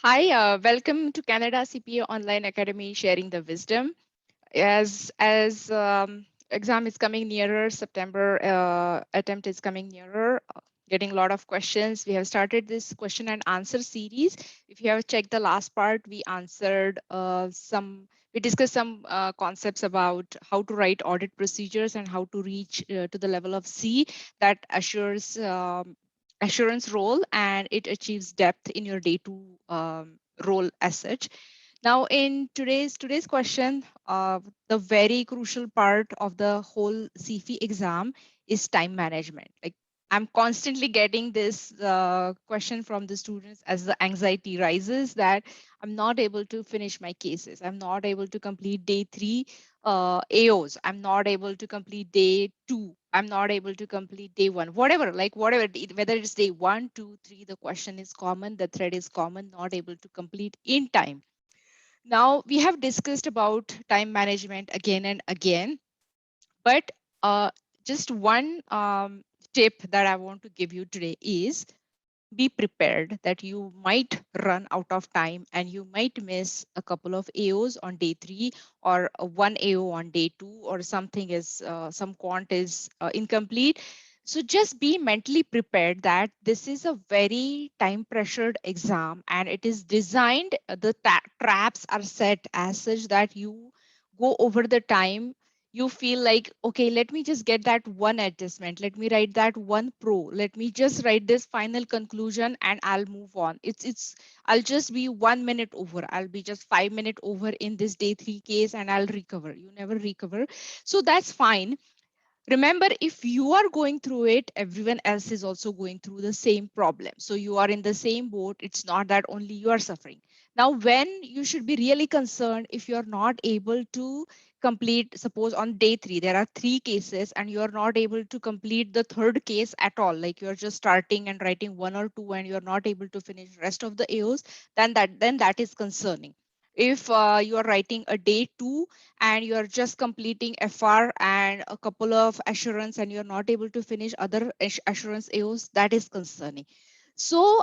Hi, welcome to Canada CPA Online Academy, sharing the wisdom. As exam is coming nearer, September attempt is coming nearer. Getting a lot of questions. We have started this question and answer series. If you have checked the last part, we answered we discussed some concepts about how to write audit procedures and how to reach to the level of C that assures assurance role, and it achieves depth in your day to role as such. Now, in today's question, the very crucial part of the whole CFE exam is time management. Like, I'm constantly getting this question from the students as the anxiety rises that I'm not able to finish my cases. I'm not able to complete day 3 AOs. I'm not able to complete day 2. I'm not able to complete day 1. Whatever, whatever, whether it's day 1, 2, 3, the question is common, the thread is common, not able to complete in time. Now, we have discussed about time management again and again, but just one tip that I want to give you today is be prepared that you might run out of time and you might miss a couple of AOs on day 3 or one AO on day 2, or something is some quant is incomplete. So just be mentally prepared that this is a very time pressured exam, and it is designed, the traps are set as such that you go over the time. You feel like, okay, let me just get that one adjustment, let me write that one pro, let me just write this final conclusion and I'll move on. I'll just be 1 minute over, I'll be just 5 minutes over in this day 3 case and I'll recover. You never recover. So that's fine. Remember, if you are going through it, everyone else is also going through the same problem. So you are in the same boat. It's not that only you are suffering. Now, when you should be really concerned if you're not able to complete, suppose on day 3, there are 3 cases and you're not able to complete the third case at all, like you're just starting and writing 1 or 2 and you're not able to finish rest of the AOs, then that is concerning. If you are writing a day 2 and you're just completing FR and a couple of assurance and you're not able to finish other assurance AOs, that is concerning. So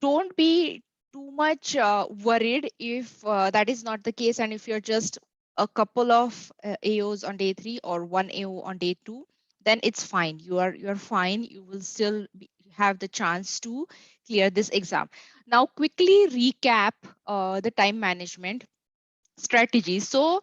don't be too much worried if that is not the case, and if you're just a couple of AOs on day 3 or one AO on day 2, then it's fine. You're fine. You will still have the chance to clear this exam. Now, quickly recap the time management strategy. So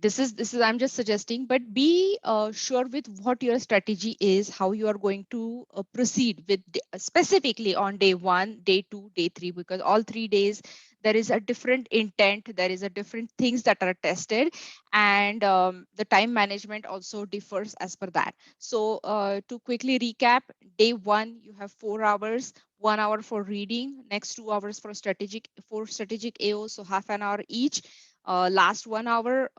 this is I'm just suggesting, but be sure with what your strategy is, how you are going to proceed with specifically on day 1, day 2, day 3, because all 3 days there is a different intent, there is a different things that are tested, and the time management also differs as per that. So to quickly recap, day 1 you have 4 hours, 1 hour for reading, next 2 hours for strategic AO, so half an hour each. Last 1 hour,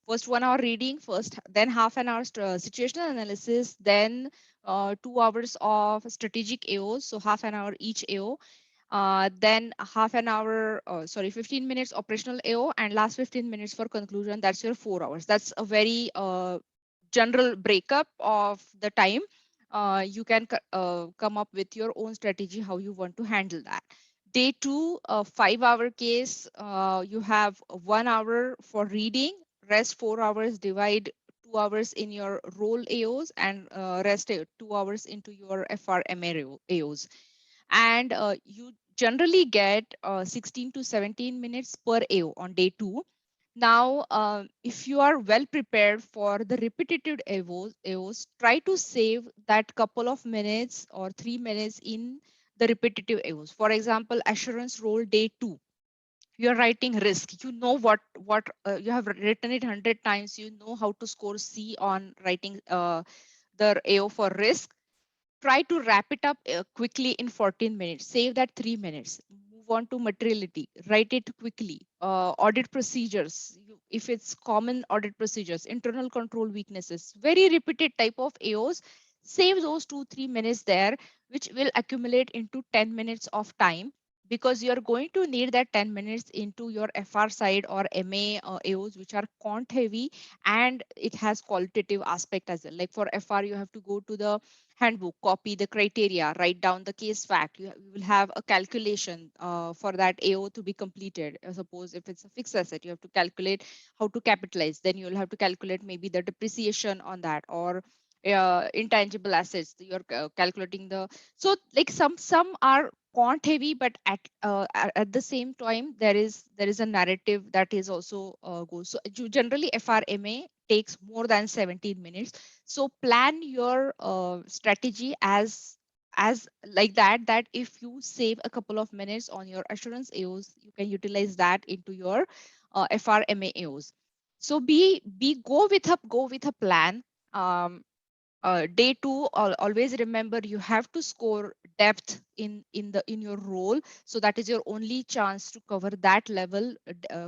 first 1 hour reading first, then half an hour situational analysis, then 2 hours of strategic AO, so half an hour each AO. Then half an hour, 15 minutes operational AO, and last 15 minutes for conclusion. That's your 4 hours. That's a very general breakup of the time. You can come up with your own strategy how you want to handle that. Day 2, a 5-hour case, you have 1 hour for reading, rest 4 hours, divide 2 hours in your role AOs, and rest 2 hours into your FRMA AOs. And you generally get 16 to 17 minutes per AO on day 2. Now, if you are well prepared for the repetitive AOs, try to save that couple of minutes or 3 minutes in the repetitive AOs. For example, assurance role day 2, you're writing risk. You know what you have written it 100 times. You know how to score C on writing the AO for risk. Try to wrap it up quickly in 14 minutes. Save that 3 minutes. Move on to materiality. Write it quickly. Audit procedures. If it's common audit procedures, internal control weaknesses, very repeated type of AOs, save those 2-3 minutes there, which will accumulate into 10 minutes of time. because you're going to need that 10 minutes into your FR side or MA AOs, which are quant heavy, and it has qualitative aspect as well. Like for FR, you have to go to the handbook, copy the criteria, write down the case fact. You will have a calculation for that AO to be completed. Suppose if it's a fixed asset, you have to calculate how to capitalize. Then you'll have to calculate maybe the depreciation on that, or intangible assets. You're calculating the, so like some are quant heavy, but at the same time there is a narrative that is also goes. So generally FRMA takes more than 17 minutes. So plan your strategy as like that if you save a couple of minutes on your assurance AOs, you can utilize that into your FRMA AOs. So be go with a plan. Day two, always remember you have to score depth in your role. So that is your only chance to cover that level,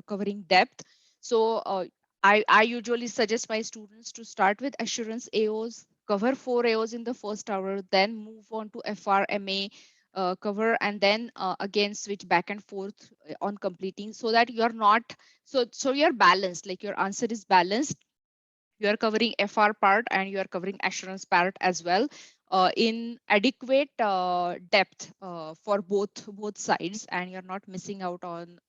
covering depth. So I usually suggest my students to start with assurance AOs, cover 4 AOs in the first hour, then move on to FRMA cover, and then again switch back and forth on completing, so that you're not, so you're balanced, like your answer is balanced. You are covering FR part and you are covering assurance part as well, in adequate depth for both sides, and you're not missing out on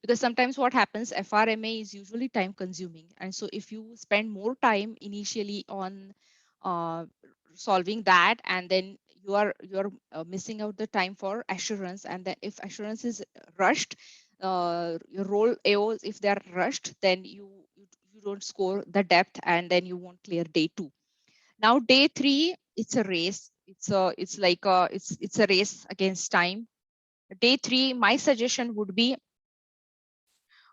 because sometimes what happens, FRMA is usually time consuming, and so if you spend more time initially on uh, solving that, and then you are missing out the time for assurance, and then if assurance is rushed, your role AOs, if they're rushed, then you don't score the depth, and then you won't clear day two. Now day three, it's a race. It's a race against time. Day three, my suggestion would be,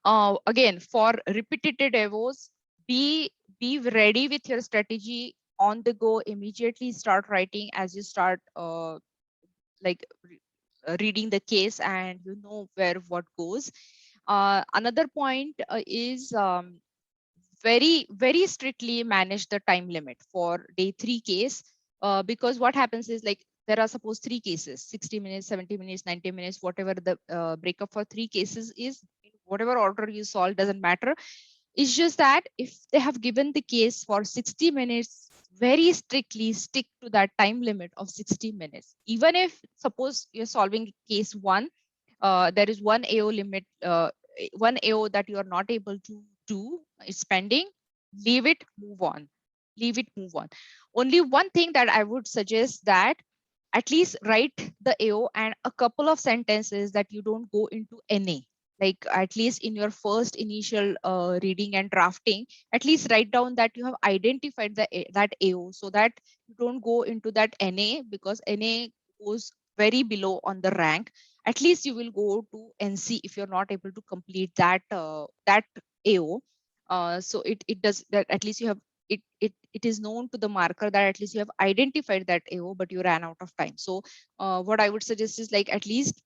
again, for repetitive evos, be ready with your strategy on the go. Immediately start writing as you start like reading the case, and you know where what goes. Another point is very strictly manage the time limit for day three case, because what happens is, like, there are suppose three cases, 60 minutes, 70 minutes, 90 minutes, whatever the breakup for three cases is, in whatever order you solve doesn't matter. It's just that if they have given the case for 60 minutes, very strictly stick to that time limit of 60 minutes. Even if suppose you're solving case one, there is one AO limit, one AO that you are not able to do, it's pending, leave it, move on. Leave it, move on. Only one thing that I would suggest, that at least write the AO and a couple of sentences that you don't go into NA. Like at least in your first initial reading and drafting, at least write down that you have identified that AO, so that you don't go into that NA, because NA goes very below on the rank. At least you will go to NC if you're not able to complete that AO. So it does that, at least you have it is known to the marker that at least you have identified that AO, but you ran out of time. So what I would suggest is, like, at least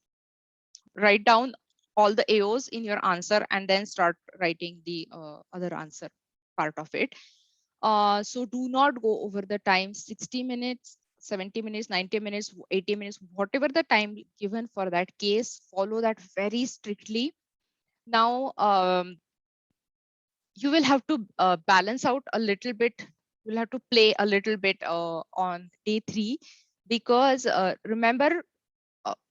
write down all the AOs in your answer and then start writing the other answer part of it. So do not go over the time, 60 minutes, 70 minutes, 90 minutes, 80 minutes, whatever the time given for that case, follow that very strictly. Now, you will have to balance out a little bit. You'll have to play a little bit on day three, because remember,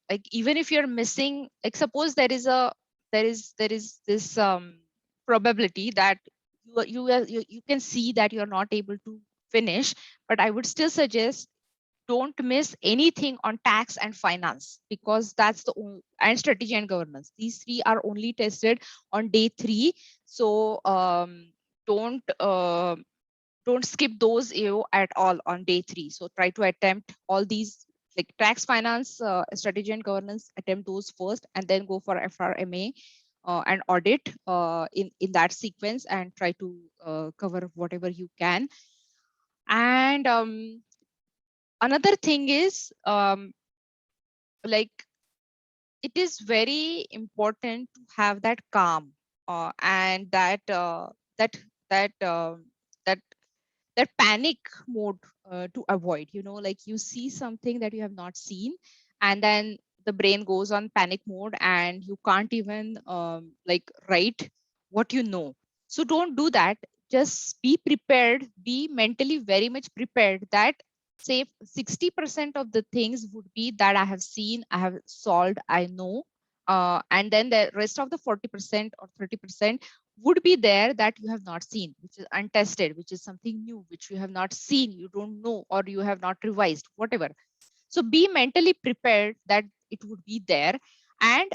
like, even if you're missing, like, suppose there is this probability that you can see that you're not able to finish, but I would still suggest don't miss anything on tax and finance, because that's the only, and strategy and governance, these three are only tested on day three. So don't don't skip those AO at all on day three. So try to attempt all these, like tax, finance, strategy and governance, attempt those first, and then go for FRMA and audit in that sequence, and try to cover whatever you can. And another thing is, like, it is very important to have that calm and that that that that panic mode to avoid, like you see something that you have not seen, and then the brain goes on panic mode and you can't even like write what you know. So don't do that. Just be prepared, be mentally very much prepared that say 60% of the things would be that I have seen, I have solved, I know. And then the rest of the 40% or 30% would be there that you have not seen, which is untested, which is something new, which you have not seen, you don't know, or you have not revised, whatever. So be mentally prepared that it would be there, and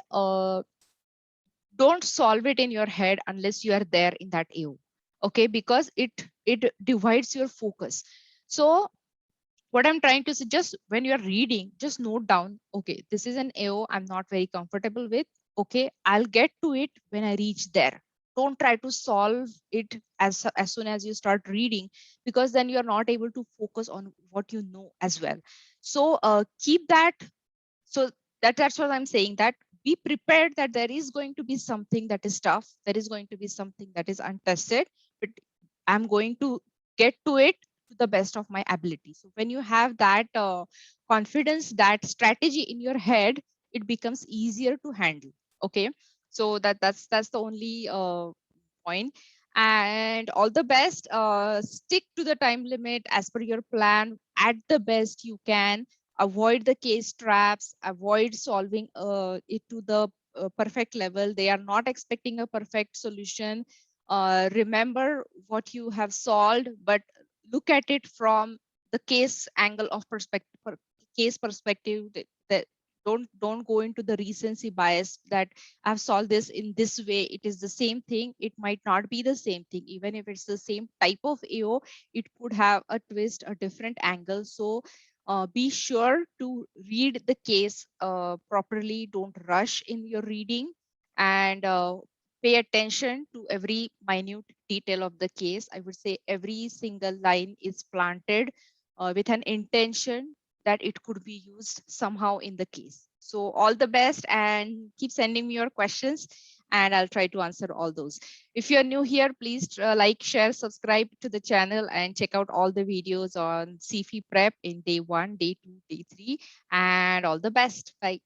don't solve it in your head unless you are there in that AO. Okay, because it divides your focus. So what I'm trying to say, just when you're reading, just note down, okay, this is an AO I'm not very comfortable with. Okay, I'll get to it when I reach there. Don't try to solve it as soon as you start reading, because then you're not able to focus on what you know as well. So keep that. So that's what I'm saying, that be prepared that there is going to be something that is tough, there is going to be something that is untested, but I'm going to get to it to the best of my ability. So when you have that confidence, that strategy in your head, it becomes easier to handle. Okay, so that's the only point. And all the best. Stick to the time limit as per your plan at the best you can. Avoid the case traps, avoid solving it to the perfect level. They are not expecting a perfect solution. Remember what you have solved, but look at it from the case angle of perspective, case perspective. That don't go into the recency bias that I've solved this in this way, it is the same thing. It might not be the same thing. Even if it's the same type of AO, it could have a twist, a different angle. So be sure to read the case properly. Don't rush in your reading, and pay attention to every minute detail of the case. I would say every single line is planted with an intention that it could be used somehow in the case. So all the best, and keep sending me your questions and I'll try to answer all those. If you're new here, please like, share, subscribe to the channel, and check out all the videos on CFE prep in day 1, day 2, day 3, and all the best. Bye.